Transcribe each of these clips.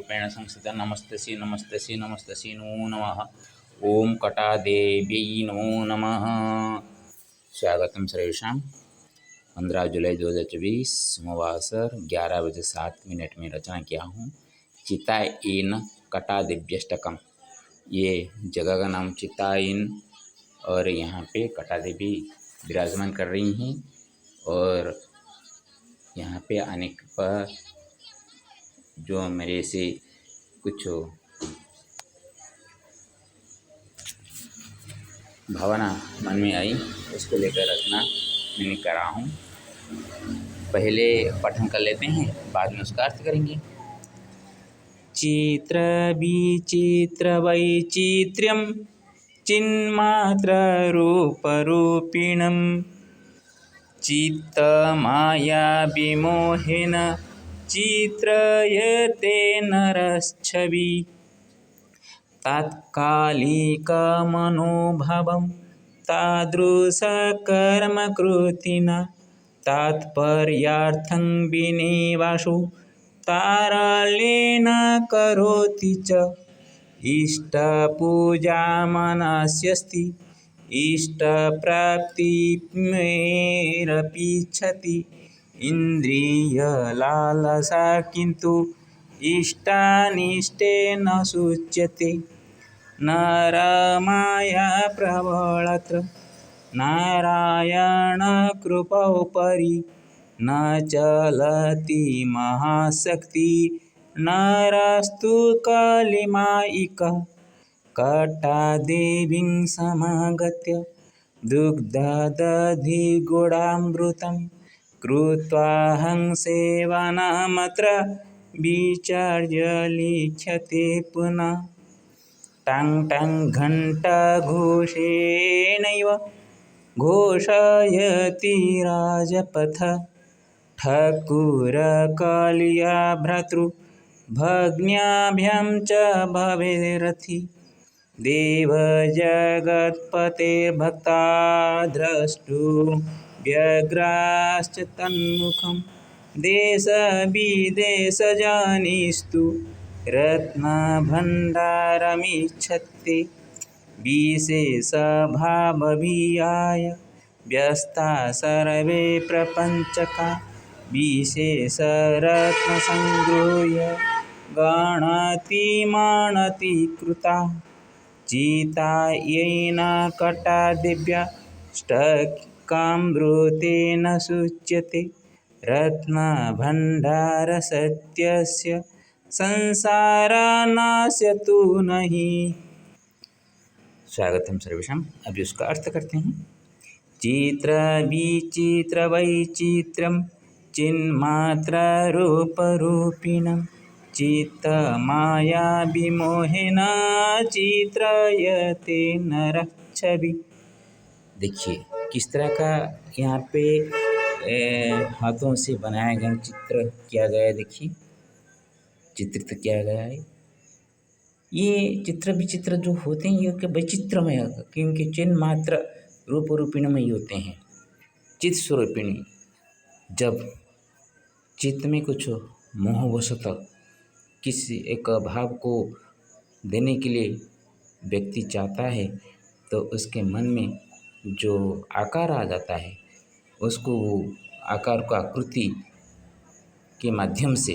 रूपेण संस्थिता नमस्तस्यै नमस्तस्यै नमस्तस्यै नमो नमः। ओम कटादेव्यै नमो नमः। स्वागतम सर्वेषां। 15 जुलाई 2024 सोमवार 11 बजे 7 मिनट में रचना किया हूँ चितायन कटादेव्यष्टकम। ये जगह का नाम चितायन और यहाँ पे कटा देवी विराजमान कर रही हैं और यहाँ पे आने पर जो मेरे से कुछ भावना मन में आई उसको लेकर रचना मैंने करा हूँ। पहले पठन कर लेते हैं, बाद में उसका अर्थ करेंगे। चित्र विचित्र वैचित्र्यं चिन्मात्र रूपरूपिणं चित्तमाया विमोहेन चित्रयते नरश्छवि तात्कालिकमनोभावं तादृशकर्मकृतिना तात्पर्यार्थं विनिवासो तारल्येन करोति च इष्टपूजामनस्यस्ति इष्टप्राप्तिमेरपीच्छति इन्द्रियलालसा किन्तु इष्टानिष्टेन सूच्यते नरमाया प्रबलत्र नारायणकृपोपरि न चलति महाशक्ति नरस्तु कलिमायिकः कटादेवीं समागत्य दुग्धदधिगुडामृतं कृत्वाहं सेवनमत्र विचार्य लिख्यते पुनः टाङ् टाङ् घण्टाघोषेणैव घोषयति राजपथ ठाकुरकालिया भ्रातृभग्न्याभ्यां च भवेरथि देवजगत्पतेर्भक्ता द्रष्टुं व्यग्राश्च तन्मुखं देशविदेशजनैस्तु रत्नभण्डारमिच्छन्ति विशेषभावभियाय व्यस्ता सर्वे प्रपञ्चका विशेषरत्नसङ्गृह्य गणतिमणति कृता चितायेन कटादेव्याष्टकामृतेन सूच्यते रत्नभण्डारसत्यस्य संसारनाश्यतु नहीं। स्वागतम सर्वेषाम्। अभी उसका अर्थ करते हैं। चित्र विचित्र वैचित्र्यं चिन्मात्र रूपरूपिणं चित्तमाया विमोहेन चित्रयते नरः छवि। देखिए किस तरह का यहाँ पे हाथों से बनाया गया चित्र किया गया है। देखिए चित्रित किया गया है। ये चित्र विचित्र जो होते हैं ये वैचित्रमय, क्योंकि चिन्ह मात्र रूप रूपिणमय होते हैं। चित्त स्वरूपिणी, जब चित्त में कुछ मोहवशतः किसी एक भाव को देने के लिए व्यक्ति चाहता है तो उसके मन में जो आकार आ जाता है उसको वो आकार को आकृति के माध्यम से,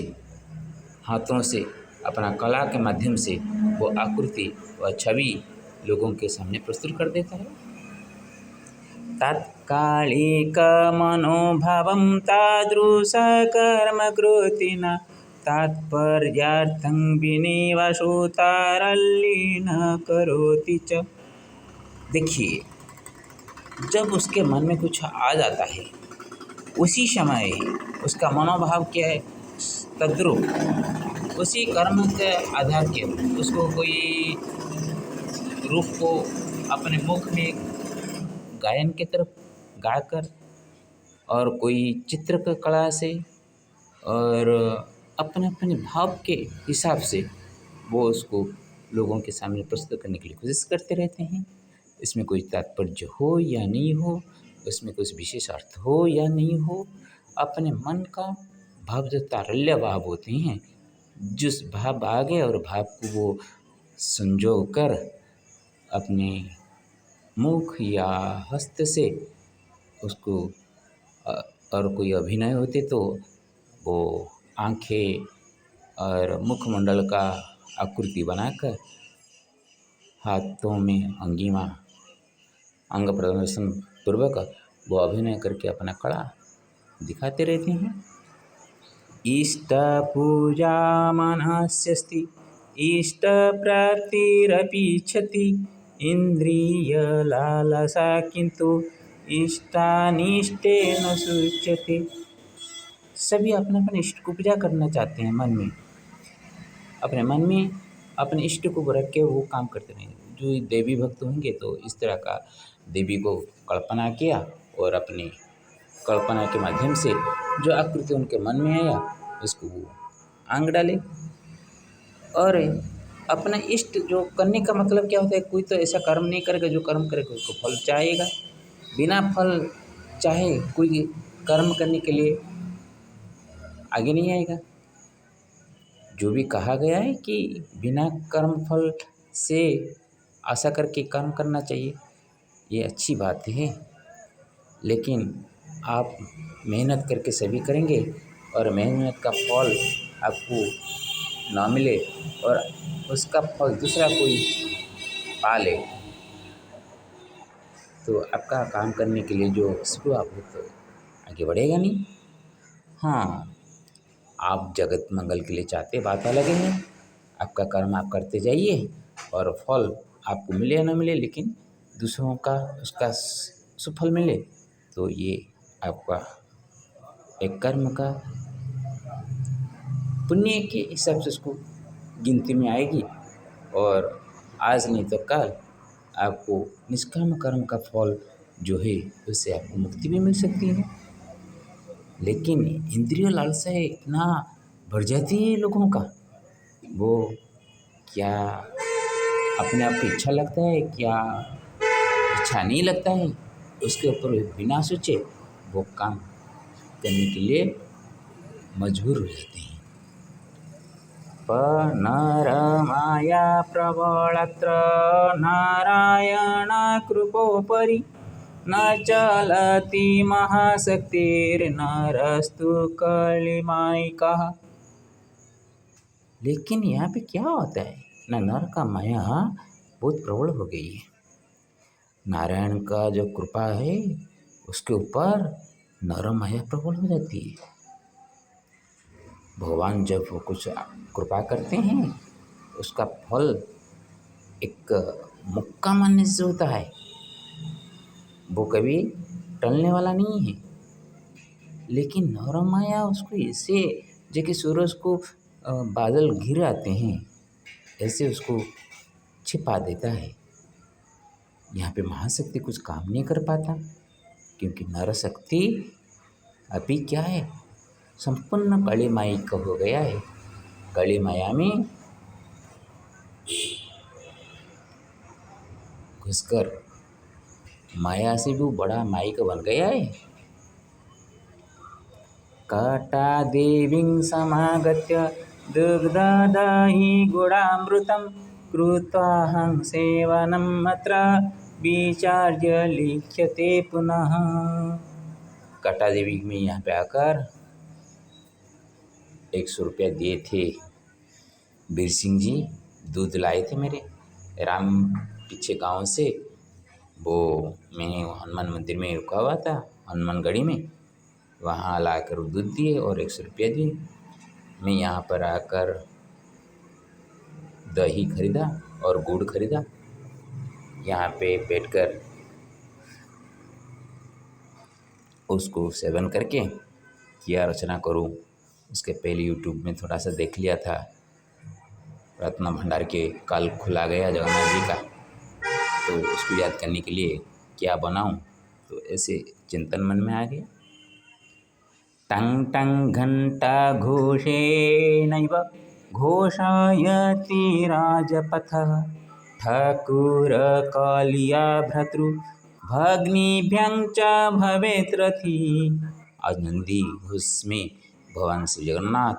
हाथों से, अपना कला के माध्यम से वो आकृति व छवि लोगों के सामने प्रस्तुत कर देता है। तात्कालिकमनोभावं तादृशकर्मकृतिना तात्पर्यार्थं विनिवासो तारल्येन करोति च। देखिए जब उसके मन में कुछ आ जाता है उसी समय उसका मनोभाव क्या है, तद्रूप उसी कर्म के आधार के उसको कोई रूप को अपने मुख में गायन की तरफ गाकर और कोई चित्र की कला से और अपने अपने भाव के हिसाब से वो उसको लोगों के सामने प्रस्तुत करने के लिए कोशिश करते रहते हैं। इसमें कोई तात्पर्य हो या नहीं हो, उसमें कुछ विशेष अर्थ हो या नहीं हो, अपने मन का भाव जो तारल्य भाव होते हैं जिस भाव आ गया और भाव को वो संजो कर अपने मुख या हस्त से उसको अ, और कोई अभिनय होते तो वो आँखें और मुखमंडल का आकृति बनाकर हाथों में अंगिमा अंग प्रदर्शन पूर्वक वो अभिनय करके अपना कला दिखाते रहते हैं। इष्ट पूजा मनस्यस्ति इष्ट प्राप्तिरपि इच्छति इंद्रिय लालसा किंतु इष्टानिष्टेन सुच्यते। सभी अपने अपने इष्ट को पूजा करना चाहते हैं मन में, अपने मन में अपने इष्ट को रख के वो काम करते रहेंगे। जो देवी भक्त होंगे तो इस तरह का देवी को कल्पना किया और अपनी कल्पना के माध्यम से जो आकृति उनके मन में आया उसको वो आंग डाले। और अपना इष्ट जो करने का मतलब क्या होता है, कोई तो ऐसा कर्म नहीं करेगा जो कर्म करेगा उसको फल चाहेगा। बिना फल चाहे कोई कर्म करने के लिए आगे नहीं आएगा। जो भी कहा गया है कि बिना कर्म फल से आशा करके कर्म करना चाहिए, ये अच्छी बात है। लेकिन आप मेहनत करके सभी करेंगे और मेहनत का फल आपको ना मिले और उसका फल दूसरा कोई पा ले तो आपका काम करने के लिए जो शुरुआत हो तो आगे बढ़ेगा नहीं। हाँ, आप जगत मंगल के लिए चाहते, बात अलग है। आपका कर्म आप करते जाइए और फल आपको मिले या ना मिले, लेकिन दूसरों का उसका सुफल मिले, तो ये आपका एक कर्म का पुण्य के हिसाब से उसको गिनती में आएगी। और आज नहीं तो कल आपको निष्काम कर्म का फल जो है उससे आपको मुक्ति भी मिल सकती है। लेकिन इंद्रिय लालसा इतना बढ़ जाती है लोगों का, वो क्या अपने आप को इच्छा लगता है, क्या इच्छा नहीं लगता है, उसके ऊपर बिना सोचे वो काम करने के लिए मजबूर हो जाते हैं। नरमाया प्रबलत्र नारायण कृपोपरि न चलति महाशक्तिर्नरस्तु कलिमायिकः। लेकिन यहाँ पे क्या होता है ना, नर का माया बहुत प्रबल हो गई है। नारायण का जो कृपा है उसके ऊपर नर माया प्रबल हो जाती है। भगवान जब वो कुछ कृपा करते हैं उसका फल एक मुक्का मानने से होता है, वो कभी टलने वाला नहीं है। लेकिन नर माया उसको ऐसे जैसे सूरज को बादल घिर आते हैं ऐसे उसको छिपा देता है। यहाँ पे महाशक्ति कुछ काम नहीं कर पाता, क्योंकि नर शक्ति अभी क्या है, संपूर्ण कली माई का हो गया है। कली माया में घुसकर माया से भी बड़ा माई का बन गया है। कटा देवीं समागत्य दुग्धदहि गुडामृतं कृत्वाहं सेवनम् अत्र विचार्य लिख्यते पुनः। कटा देवी में यहाँ पे आकर 100 रुपया दिए थे। बीर सिंह जी दूध लाए थे मेरे राम पीछे गांव से, वो मैं हनुमान मंदिर में रुका हुआ था, हनुमान गढ़ी में, वहाँ लाकर दूध दिए और 100 रुपया दिए। मैं यहाँ पर आकर दही खरीदा और गुड़ खरीदा। यहाँ पे बैठकर उसको सेवन करके क्या रचना करूँ, उसके पहले यूट्यूब में थोड़ा सा देख लिया था, रत्न भंडार के कल खुला गया जगन्नाथ जी का, तो उसको याद करने के लिए क्या बनाऊं, तो ऐसे चिंतन मन में आ गया। टंग टंग घंटा घोषेणैव घोषयति राजपथः ठाकुर कालिया भ्रातृ भग्निभ्यं च भवेत् रथी। आज नंदी घोष में भगवान श्री जगन्नाथ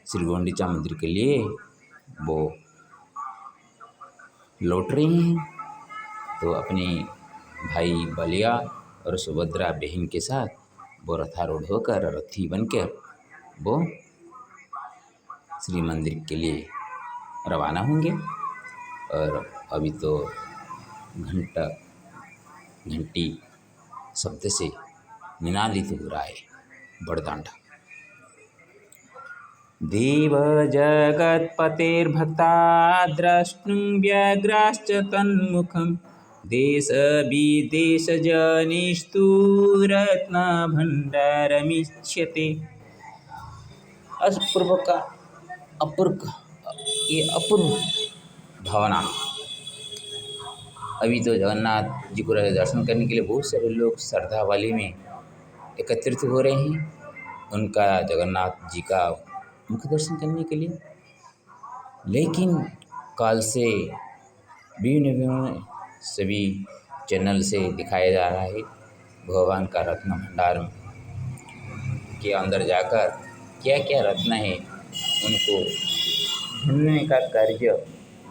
श्री गुंडीचा मंदिर के लिए वो लौट रही हैं। तो अपने भाई बलिया और सुभद्रा बहन के साथ वो रथारूढ़ होकर रथी बनकर वो श्री मंदिर के लिए रवाना होंगे। और अभी तो घंटी शब्द से निनादित हो रहा है बड़दांडा। देव जगत्पतेर्भक्ता द्रष्टुं व्यग्राश्च तन्मुखं देश विदेशजनेस्तु रत्नभण्डारमीक्ष्यते। अपूर्व भावना। अभी तो जगन्नाथ जी को दर्शन करने के लिए बहुत सारे लोग श्रद्धा वाली में एकत्रित हो रहे हैं, उनका जगन्नाथ जी का मुख्य दर्शन करने के लिए। लेकिन काल से विभिन्न सभी चैनल से दिखाया जा रहा है भगवान का रत्न भंडार के अंदर जाकर क्या क्या रत्न है उनको ढूंढने का कार्य,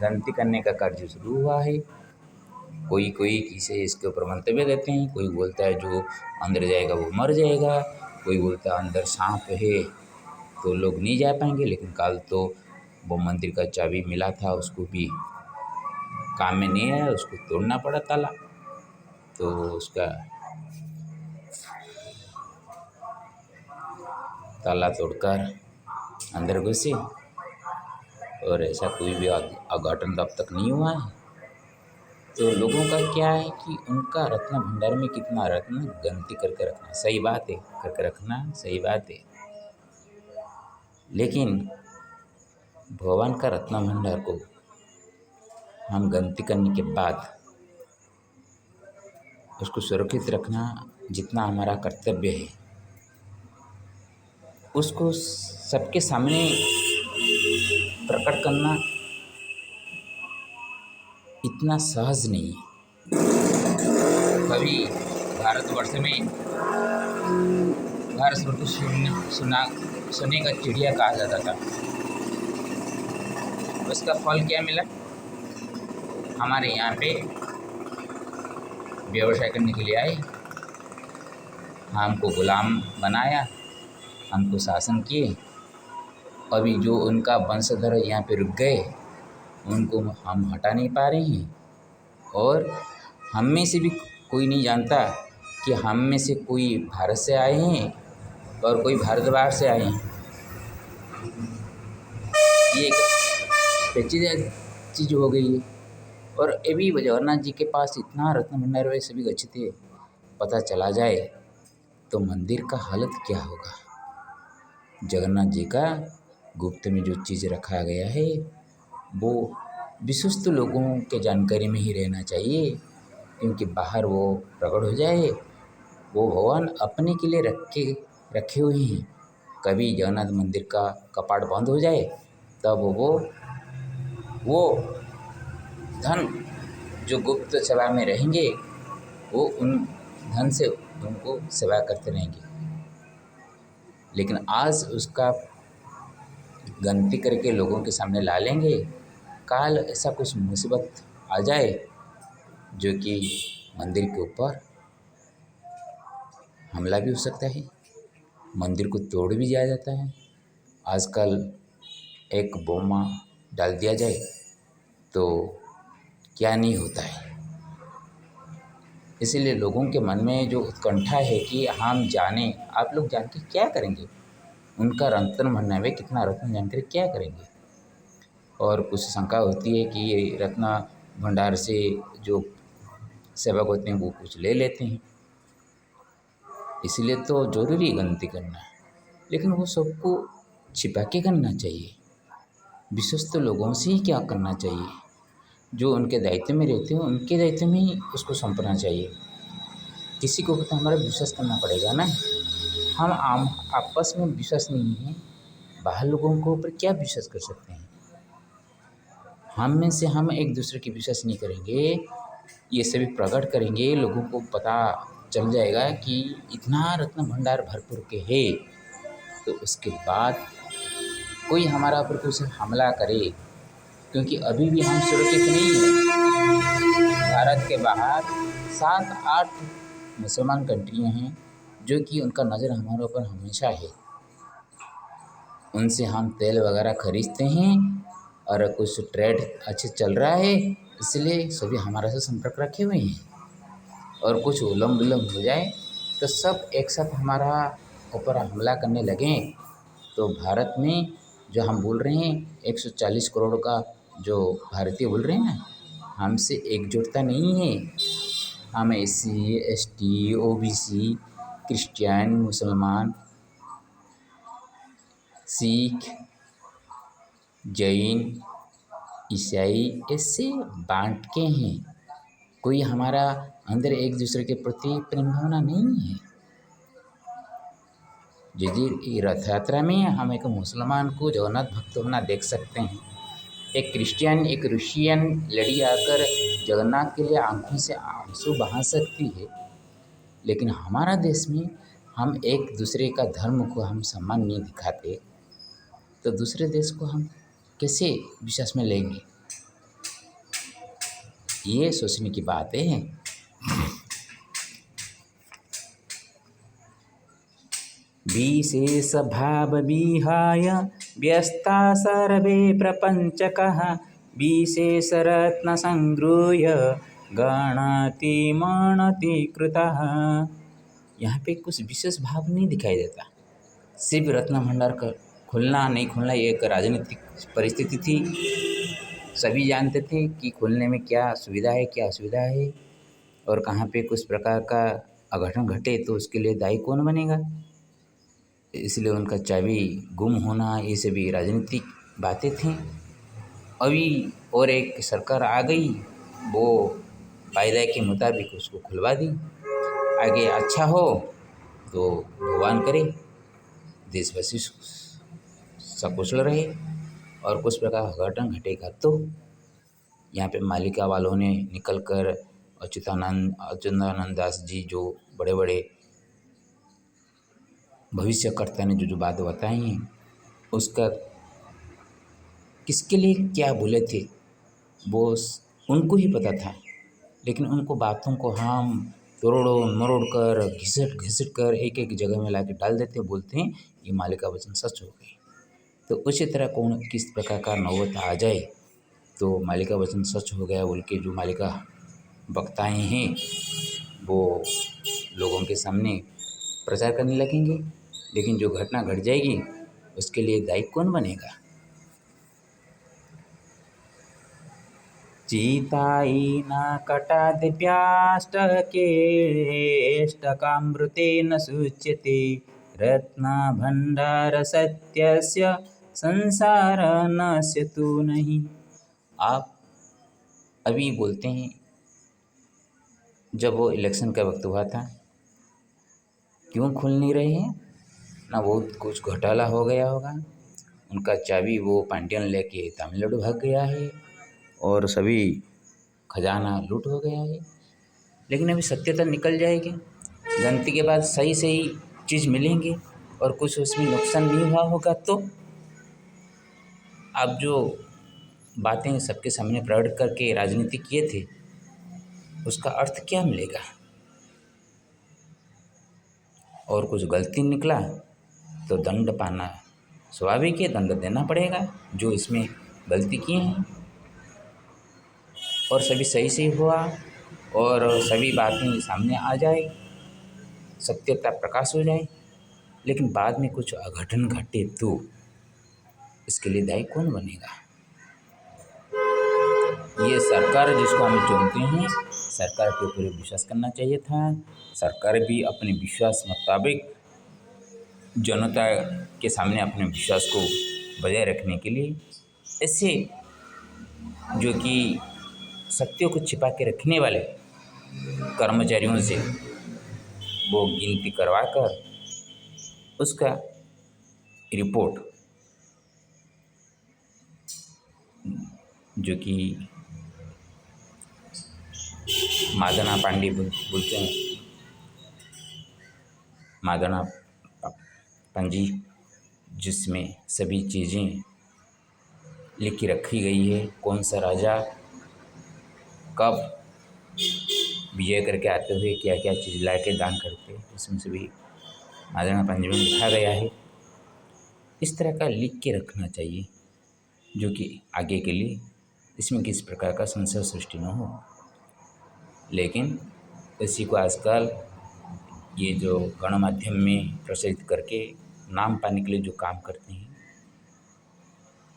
गिनती करने का कार्य शुरू हुआ है। कोई किसे इसके ऊपर मंतव्य देते हैं। कोई बोलता है जो अंदर जाएगा वो मर जाएगा, कोई बोलता है अंदर सांप है तो लोग नहीं जा पाएंगे। लेकिन कल तो वो मंदिर का चाबी मिला था, उसको भी काम में नहीं आया, उसको तोड़ना पड़ा ताला। तो उसका ताला तोड़कर अंदर घुसे और ऐसा कोई भी अघटन तब तक नहीं हुआ है। तो लोगों का क्या है कि उनका रत्न भंडार में कितना रत्न गिनती करके रखना सही बात है, करके रखना सही बात है। लेकिन भगवान का रत्न भंडार को हम गिनती करने के बाद उसको सुरक्षित रखना जितना हमारा कर्तव्य है, उसको सबके सामने प्रकट करना इतना सहज नहीं है। कभी भारतवर्ष में भारत सोने का चिड़िया कहा जाता था। उसका फल क्या मिला? हमारे यहाँ पे व्यवसाय करने के लिए आए, हमको गुलाम बनाया, हमको शासन किए। अभी जो उनका वंशधर यहाँ पे रुक गए उनको हम हटा नहीं पा रहे हैं। और हम में से भी कोई नहीं जानता कि हम में से कोई भारत से आए हैं और कोई भारत बाहर से आए हैं। ये एक पेचीदा चीज़ हो गई है। और अभी जगन्नाथ जी के पास इतना रत्न भंडार है, सभी गच्छते पता चला जाए तो मंदिर का हालत क्या होगा। जगन्नाथ जी का गुप्त में जो चीज़ रखा गया है वो विश्वस्त लोगों के जानकारी में ही रहना चाहिए, क्योंकि बाहर वो प्रकट हो जाए वो भगवान अपने के लिए रखे हुए हैं। कभी जगन्नाथ मंदिर का कपाट बंद हो जाए तब वो धन जो गुप्त सेवा में रहेंगे वो उन धन से उनको सेवा करते रहेंगे। लेकिन आज उसका गिनती करके लोगों के सामने ला लेंगे, काल ऐसा कुछ मुसीबत आ जाए जो कि मंदिर के ऊपर हमला भी हो सकता है, मंदिर को तोड़ भी दिया जाता है। आजकल एक बोमा डाल दिया जाए तो क्या नहीं होता है। इसीलिए लोगों के मन में जो उत्कंठा है कि हम जानें, आप लोग जान के क्या करेंगे? उनका रत्न भंडार में कितना रत्न जानकर क्या करेंगे? और कुछ शंका होती है कि ये रत्न भंडार से जो सेवक होते हैं वो कुछ ले लेते हैं, इसलिए तो जरूरी गिनती करना है। लेकिन वो सबको छिपा के करना चाहिए। विश्वस्त लोगों से ही क्या करना चाहिए, जो उनके दायित्व में रहते हैं उनके दायित्व में ही उसको सौंपना चाहिए। किसी को तो हमारा विश्वास करना पड़ेगा ना। हम आपस में विश्वास नहीं है, बाहर लोगों को ऊपर क्या विश्वास कर सकते हैं? हम में से हम एक दूसरे की विश्वास नहीं करेंगे, ये सभी प्रकट करेंगे, लोगों को पता चल जाएगा कि इतना रत्न भंडार भरपूर के है, तो उसके बाद कोई हमारा ऊपर कुछ हमला करे, क्योंकि अभी भी हम सुरक्षित नहीं हैं। भारत के बाहर 7-8 मुसलमान कंट्रियाँ हैं जो कि उनका नज़र हमारे ऊपर हमेशा है। उनसे हम तेल वगैरह खरीदते हैं और कुछ ट्रेड अच्छे चल रहा है, इसलिए सभी हमारे से संपर्क रखे हुए हैं। और कुछ उलम विलम हो जाए तो सब एक साथ हमारा ऊपर हमला करने लगें, तो भारत में जो हम बोल रहे हैं 140 करोड़ का जो भारतीय बोल रहे हैं ना, हमसे एकजुटता नहीं है। हम SC ST OBC क्रिश्चियन मुसलमान सिख जैन ईसाई ऐसे बांट के हैं। कोई हमारा अंदर एक दूसरे के प्रति प्रेम भावना नहीं है। जी रथ यात्रा में हम एक मुसलमान को जगन्नाथ भक्त होना देख सकते हैं। एक क्रिश्चियन एक रूसियन लड़ी आकर जगन्नाथ के लिए आंखों से आंसू बहा सकती है, लेकिन हमारा देश में हम एक दूसरे का धर्म को हम सम्मान नहीं दिखाते, तो दूसरे देश को हम कैसे विश्वास में लेंगे? ये सोचने की बात है। विशेष भाव विहाय व्यस्ता सर्वे प्रपंचकः विशेष रत्न संगृह्य गणति मणति कृतः। यहाँ पे कुछ विशेष भाव नहीं दिखाई देता। सिर्फ रत्न भंडार का खुलना नहीं खुलना ये एक राजनीतिक परिस्थिति थी। सभी जानते थे कि खुलने में क्या सुविधा है क्या असुविधा है, और कहाँ पे कुछ प्रकार का अघटन घटे तो उसके लिए दायी कौन बनेगा। इसलिए उनका चाबी गुम होना ये सभी राजनीतिक बातें थीं। अभी और एक सरकार आ गई, वो वायदा के मुताबिक उसको खुलवा दी। आगे अच्छा हो तो भगवान करे देशवासी सकुशल रहे, और कुछ प्रकार घटन घटेगा तो यहाँ पे मालिका वालों ने निकल कर अच्युतानंद दास जी जो बड़े बड़े भविष्यकर्ता ने जो बात बताई हैं, उसका किसके लिए क्या बोले थे वो उनको ही पता था। लेकिन उनको बातों को हम तोड़ मरोड़ कर घिसट घिसट कर एक एक जगह में ला के डाल देते, बोलते हैं ये मालिका वचन सच हो गई। तो उसी तरह कौन किस प्रकार का नौबत आ जाए तो मालिका वचन सच हो गया बोल के जो मालिका वक्ताएँ हैं वो लोगों के सामने प्रचार करने लगेंगे, लेकिन जो घटना घट जाएगी उसके लिए दायी कौन बनेगा? चीतायी न कटादिव्याष्टकेष्टकामृतेन शुच्यते रत्नभण्डार सत्यस्य संसार नश्यतु नहीं। आप अभी बोलते हैं जब वो इलेक्शन का वक्त हुआ था क्यों खुल नहीं रहे हैं ना, बहुत कुछ घोटाला हो गया होगा, उनका चाबी वो पांडियन लेके तमिलनाडु भाग गया है और सभी खजाना लूट हो गया है। लेकिन अभी सत्यता निकल जाएगी, गलती के बाद सही सही चीज़ मिलेंगे और कुछ उसमें नुकसान नहीं हुआ होगा, तो आप जो बातें सबके सामने प्रकट करके राजनीति किए थे उसका अर्थ क्या मिलेगा? और कुछ गलती निकला तो दंड पाना स्वाभाविक है, दंड देना पड़ेगा जो इसमें गलती किए हैं। और सभी सही सही हुआ और सभी बातें सामने आ जाए, सत्यता प्रकाश हो जाए, लेकिन बाद में कुछ अघटन घटे तो इसके लिए दायी कौन बनेगा? ये सरकार जिसको हम चुनते हैं, सरकार के ऊपर विश्वास करना चाहिए था। सरकार भी अपने विश्वास मुताबिक जनता के सामने अपने विश्वास को बजाय रखने के लिए ऐसे जो कि सत्यों को छिपा के रखने वाले कर्मचारियों से वो गिनती करवा कर उसका रिपोर्ट जो कि मादना पांडे बोलते हैं, मादना पांजी जिसमें सभी चीज़ें लिख के रखी गई है, कौन सा राजा कब विजय करके आते हुए क्या क्या चीज़ ला के दान करते, इसमें सभी महाराणा पंचमी में लिखा गया है। इस तरह का लिख के रखना चाहिए जो कि आगे के लिए इसमें किस प्रकार का संशय सृष्टि न हो। लेकिन इसी को आजकल ये जो गणमाध्यम में प्रसारित करके नाम पाने के लिए जो काम करते हैं,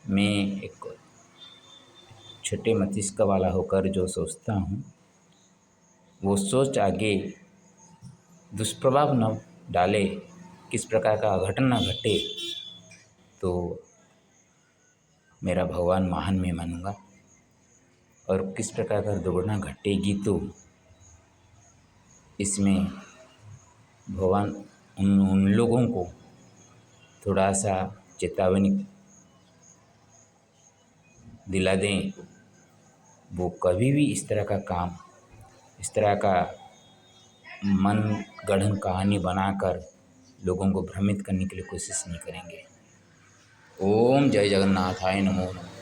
मैं एक छोटे मस्तिष्क वाला होकर जो सोचता हूँ वो सोच आगे दुष्प्रभाव न डाले, किस प्रकार का अघटन न घटे, तो मेरा भगवान महान मैं मानूंगा। और किस प्रकार का दुर्घटना घटेगी तो इसमें भगवान उन लोगों को थोड़ा सा चेतावनी दिला दें, वो कभी भी इस तरह का काम, इस तरह का मन गढ़ंत कहानी बनाकर लोगों को भ्रमित करने के लिए कोशिश नहीं करेंगे। ओम जय जगन्नाथाय नमो नमः।